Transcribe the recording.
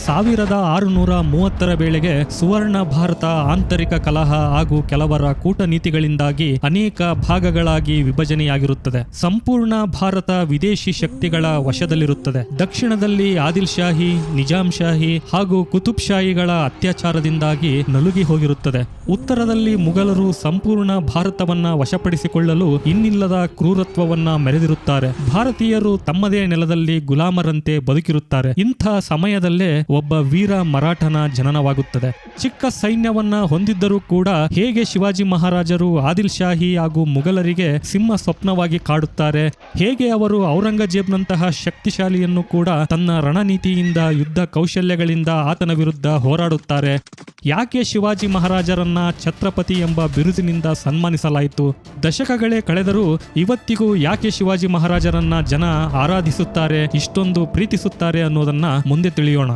1630ರ ವೇಳೆಗೆ ಸುವರ್ಣ ಭಾರತ ಆಂತರಿಕ ಕಲಹ ಹಾಗೂ ಕೆಲವರ ಕೂಟನೀತಿಗಳಿಂದಾಗಿ ಅನೇಕ ಭಾಗಗಳಾಗಿ ವಿಭಜನೆಯಾಗಿರುತ್ತದೆ. ಸಂಪೂರ್ಣ ಭಾರತ ವಿದೇಶಿ ಶಕ್ತಿಗಳ ವಶದಲ್ಲಿರುತ್ತದೆ. ದಕ್ಷಿಣದಲ್ಲಿ ಆದಿಲ್ ಶಾಹಿ, ನಿಜಾಂ ಶಾಹಿ ಹಾಗೂ ಕುತುಬ್ ಶಾಹಿಗಳ ಅತ್ಯಾಚಾರದಿಂದಾಗಿ ನಲುಗಿ ಹೋಗಿರುತ್ತದೆ. ಉತ್ತರದಲ್ಲಿ ಮುಘಲರು ಸಂಪೂರ್ಣ ಭಾರತವನ್ನ ವಶಪಡಿಸಿಕೊಳ್ಳಲು ಇನ್ನಿಲ್ಲದ ಕ್ರೂರತ್ವವನ್ನ ಮೆರೆದಿರುತ್ತಾರೆ. ಭಾರತೀಯರು ತಮ್ಮದೇ ನೆಲದಲ್ಲಿ ಗುಲಾಮರಂತೆ ಬದುಕಿರುತ್ತಾರೆ. ಇಂಥ ಸಮಯದಲ್ಲೇ ಒಬ್ಬ ವೀರ ಮರಾಠನ ಜನನವಾಗುತ್ತದೆ. ಚಿಕ್ಕ ಸೈನ್ಯವನ್ನ ಹೊಂದಿದ್ದರೂ ಕೂಡ ಹೇಗೆ ಶಿವಾಜಿ ಮಹಾರಾಜರು ಆದಿಲ್ ಶಾಹಿ ಹಾಗೂ ಮುಘಲರಿಗೆ ಸಿಂಹ ಸ್ವಪ್ನವಾಗಿ ಕಾಡುತ್ತಾರೆ, ಹೇಗೆ ಅವರು ಔರಂಗಜೇಬ್ನಂತಹ ಶಕ್ತಿಶಾಲಿಯನ್ನು ಕೂಡ ತನ್ನ ರಣನೀತಿಯಿಂದ, ಯುದ್ಧ ಕೌಶಲ್ಯಗಳಿಂದ ಆತನ ವಿರುದ್ಧ ಹೋರಾಡುತ್ತಾರೆ, ಯಾಕೆ ಶಿವಾಜಿ ಮಹಾರಾಜರನ್ನ ಛತ್ರಪತಿ ಎಂಬ ಬಿರುದಿನಿಂದ ಸನ್ಮಾನಿಸಲಾಯಿತು, ದಶಕಗಳೇ ಕಳೆದರೂ ಇವತ್ತಿಗೂ ಯಾಕೆ ಶಿವಾಜಿ ಮಹಾರಾಜರನ್ನ ಜನ ಆರಾಧಿಸುತ್ತಾರೆ, ಇಷ್ಟೊಂದು ಪ್ರೀತಿಸುತ್ತಾರೆ ಅನ್ನೋದನ್ನ ಮುಂದೆ ತಿಳಿಯೋಣ.